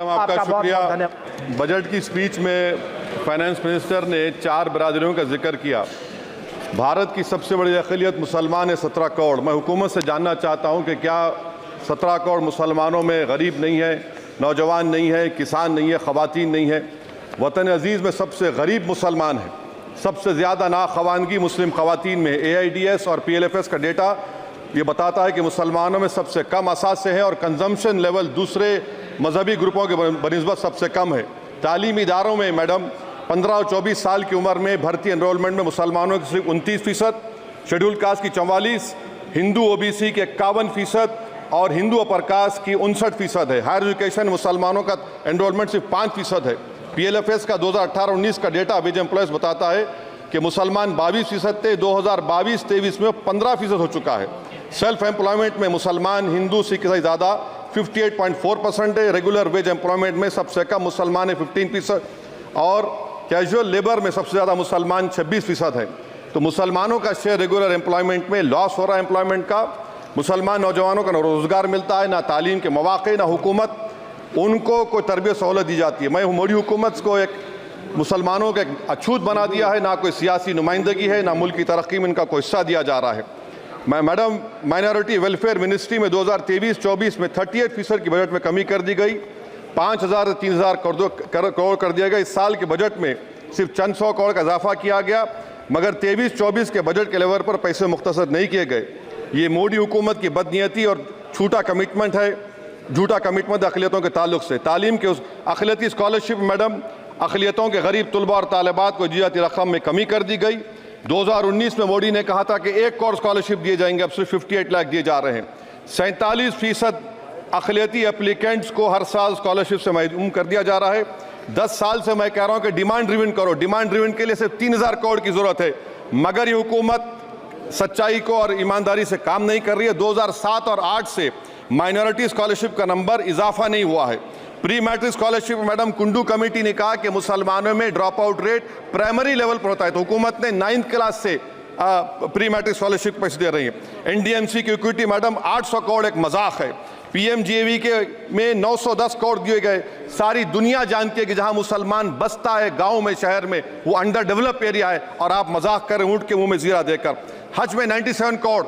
आपका शुक्रिया। बजट की स्पीच में फाइनेंस मिनिस्टर ने 4 बिरादरियों का जिक्र किया। भारत की सबसे बड़ी अक़लियत मुसलमान है 17 करोड़। मैं हुकूमत से जानना चाहता हूं कि क्या 17 करोड़ मुसलमानों में गरीब नहीं है, नौजवान नहीं है, किसान नहीं है, ख़वातीन नहीं है? वतन अजीज़ में सबसे गरीब मुसलमान है, सबसे ज़्यादा नाखवानगी मुस्लिम ख़वातीन में। AIDS और PLFS का डेटा ये बताता है कि मुसलमानों में सबसे कम असासे हैं और कंजम्पशन लेवल दूसरे मजहबी ग्रुपों के बनिस्बत सबसे कम है। तालीमी इदारों में मैडम 15 और 24 साल की उम्र में भर्ती एनरोलमेंट में मुसलमानों की सिर्फ 29%, शेड्यूल कास्ट की 44%, हिंदू OBC के 51% और हिंदू अपर कास्ट की 59% है। हायर एजुकेशन मुसलमानों का एनरोलमेंट सिर्फ 5% है। PLFS का 2018-19 का डेटा वेज एम्प्लॉयज़ बताता है कि मुसलमान 22% थे, 2022-23 में 15% हो चुका है। सेल्फ एम्प्लॉयमेंट में मुसलमान हिंदू सिख से ज़्यादा 58.4% है। रेगुलर वेज एम्प्लॉयमेंट में सबसे कम मुसलमान है 15% और कैजुअल लेबर में सबसे ज़्यादा मुसलमान 26% है। तो मुसलमानों का शेयर रेगुलर एम्प्लॉयमेंट में लॉस हो रहा है एम्प्लॉयमेंट का। मुसलमान नौजवानों का ना रोज़गार मिलता है, ना तालीम के मौक़े, ना हुकूमत उनको कोई तरबियत सहूलत दी जाती है। मैं मोदी हुकूमत को एक मुसलमानों का एक अछूत बना दिया है, ना कोई सियासी नुमाइंदगी है, ना मुल्क की तरक्की में इनका कोई हिस्सा दिया जा रहा है। मैडम माइनॉरिटी वेलफेयर मिनिस्ट्री में 2023-24 में 38% की बजट में कमी कर दी गई, 5,000 से 3,000 करोड़ कर दिया गया। इस साल के बजट में सिर्फ चंद 100 करोड़ का इजाफा किया गया, मगर 23-24 के बजट के लेवल पर पैसे मुख्तसर नहीं किए गए। ये मोदी हुकूमत की बदनीयती और झूठा कमिटमेंट है, झूठा कमिटमेंट अक़लियतों के ताल्लुक से। तालीम के उस अक़लियती स्कॉलरशिप मैडम अक़लियतों के गरीब तलबा और तालिबात को दी रकम में कमी कर दी गई। 2019 में मोदी ने कहा था कि 1 करोड़ स्कॉलरशिप दिए जाएंगे, अब सिर्फ 58 लाख दिए जा रहे हैं। 47% अक़लियती एप्लीकेंट्स को हर साल स्कॉलरशिप से महरूम कर दिया जा रहा है। 10 साल से मैं कह रहा हूं कि डिमांड ड्रिवन करो। डिमांड ड्रिवन के लिए सिर्फ 3,000 करोड़ की ज़रूरत है, मगर ये हुकूमत सच्चाई को और ईमानदारी से काम नहीं कर रही है। 2007 और 8 से माइनॉरिटी स्कॉलरशिप का नंबर इजाफा नहीं हुआ है। Pre matric scholarship madam Kundu committee ने कहा कि मुसलमानों में drop out rate primary level पर होता है, तो हुकूमत ने 9th क्लास से प्री मैट्रिक स्कॉलरशिप पैसे दे रही है। NDMC की इक्विटी मैडम 800 करोड़ एक मजाक है। PMGAV के में 910 करोड़ दिए गए। सारी दुनिया जानती है कि जहां मुसलमान बसता है गांव में, शहर में, वो अंडर डेवलप एरिया है और आप मजाक करें ऊँट के मुंह में जीरा देकर। हज में 97 करोड़।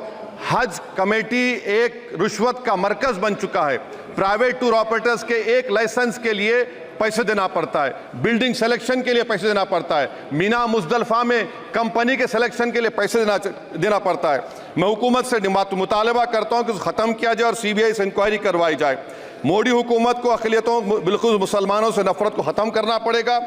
हज कमेटी एक रुश्वत का मरकज बन चुका है। प्राइवेट टूर ऑपरेटर्स के एक लाइसेंस के लिए पैसे देना पड़ता है, बिल्डिंग सिलेक्शन के लिए पैसे देना पड़ता है, मीना मुजदलफा में कंपनी के सिलेक्शन के लिए पैसे देना पड़ता है। मैं हुकूमत से मुतालबा करता हूं कि ख़त्म किया जाए और CBI से इंक्वायरी करवाई जाए। मोदी हुकूमत को अक़लियतों बिल्कुल मुसलमानों से नफरत को ख़त्म करना पड़ेगा।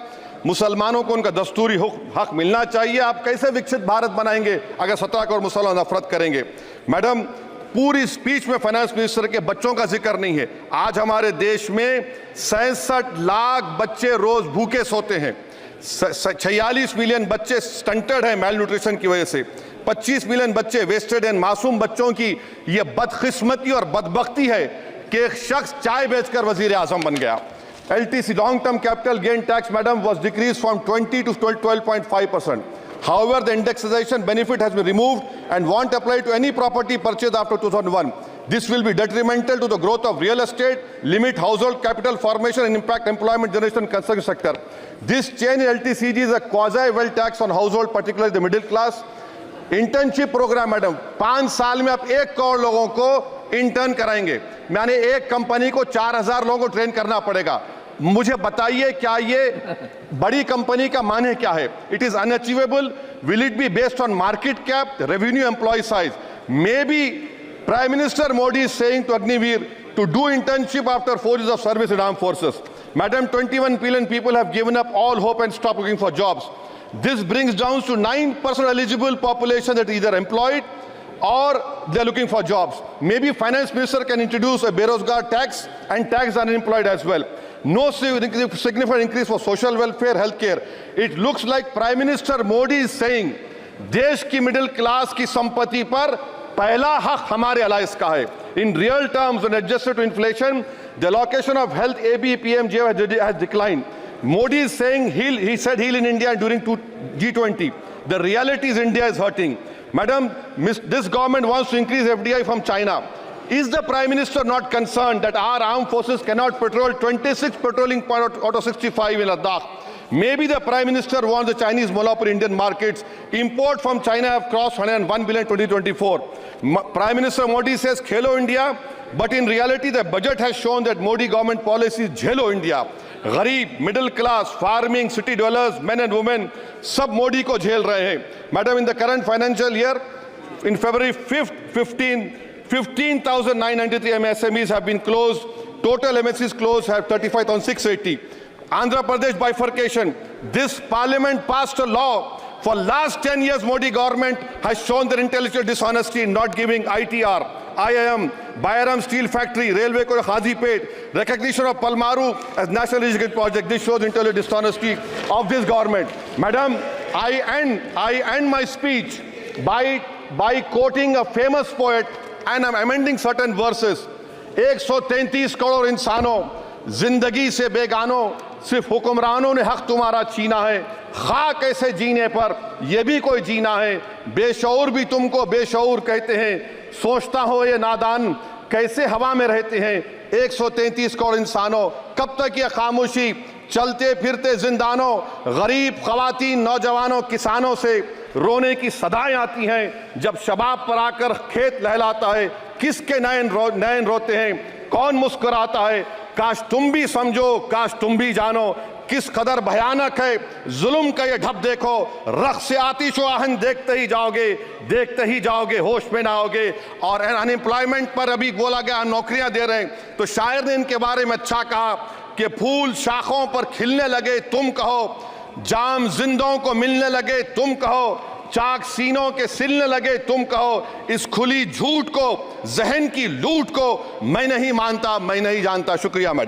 मुसलमानों को उनका दस्तूरी हक मिलना चाहिए। आप कैसे विकसित भारत बनाएंगे अगर 17 करोड़ मुसलमान नफरत करेंगे? मैडम पूरी स्पीच में फाइनेंस मिनिस्टर के बच्चों का जिक्र नहीं है। आज हमारे देश में 66 लाख बच्चे रोज भूखे सोते हैं। 46 मिलियन बच्चे स्टंटेड हैं मेल न्यूट्रिशन की वजह से। 25 मिलियन बच्चे वेस्टेड हैं। मासूम बच्चों की यह बदकिस्मती और बदबख्ती है कि एक शख्स चाय बेचकर वजीर आजम बन गया। LTC long term capital gain tax madam was decreased from 20 to 12.5%. However, the indexation benefit has been removed and won't apply to any property purchased after 2001. This will be detrimental to the growth of real estate, limit household capital formation and impact employment generation in construction sector. This change in LTCG is a quasi-wealth tax on household, particularly the middle class. Internship program madam 5 साल में आप 1 करोड़ लोगों को intern कराएंगे, यानी एक company को 4,000 लोगों को ट्रेन करना पड़ेगा। मुझे बताइए क्या ये बड़ी कंपनी का माने क्या है? It is unachievable. Will it be based on market cap, revenue, employ size? Maybe prime minister Modi is saying to Agniveer to do internship after 4 years of service in armed forces. Madam, 21 billion people have given up all hope and stopped looking for jobs. This brings down to 9% eligible population that is either employed or they are looking for jobs. Maybe finance minister can introduce a Berozgar tax and tax unemployed as well. No significant increase for social welfare, healthcare. It looks like Prime Minister Modi is saying देश की middle class की संपत्ति पर पहला हक हमारे alliance का है। In real terms, when adjusted to inflation, the allocation of health ABPMJ has declined. Modi is saying he said heal in India during G20. The reality is India is hurting. Madam, this government wants to increase FDI from China. Is the Prime Minister not concerned that our armed forces cannot patrol 26 patrolling points out of 65 in Ladakh? Maybe the Prime Minister wants the Chinese monopoly Indian markets. Import from China have crossed 101 billion 2024. Prime Minister Modi says Khelo India, but in reality the budget has shown that Modi government policy is Jhelo India. गरीब, middle class, farming, city developers, men and women सब मोदी को झेल रहे हैं. Madam, in the current financial year, in February 5th, 15,993 MSMEs have been closed. Total MSCs closed have 35,680. Andhra Pradesh bifurcation. This parliament passed a law. For last 10 years, Modi government has shown their intellectual dishonesty in not giving ITR, IIM, Bayaram Steel Factory, Railway Corridor Khazipet, recognition of Palmaru as National Irrigation Project. This shows intellectual dishonesty of this government. Madam, I end my speech by quoting a famous poet, and I'm amending certain verses. 133 crore इंसानों, जिंदगी से बेगानों, सिर्फ हुक्मरानों ने हक तुम्हारा छीना है. खाक ऐसे जीने पर यह भी कोई जीना है. बेशऊर भी तुमको बेशऊर कहते हैं. सोचता हो ये नादान कैसे हवा में रहते हैं. 133 करोड़ इंसानों, कब तक ये खामोशी? चलते फिरते जिंदानों, गरीब खवातीन, नौजवानों, किसानों से रोने की सदाएं आती हैं. जब शबाब पर आकर खेत लहलाता है, किसके नयन रोते हैं, कौन मुस्कुराता है? काश तुम भी समझो, काश तुम भी जानो किस कदर भयानक है जुल्म का ये ढब. देखो रख से आतिश आहन देखते ही जाओगे, होश में ना होगे. और अनएम्प्लॉयमेंट पर अभी बोला गया नौकरियां दे रहे हैं, तो शायर ने इनके बारे में अच्छा कहा कि फूल शाखों पर खिलने लगे तुम कहो, जाम जिंदों को मिलने लगे तुम कहो, चाक सीनों के सिलने लगे तुम कहो. इस खुली झूठ को, जहन की लूट को मैं नहीं मानता, मैं नहीं जानता. शुक्रिया मैडम.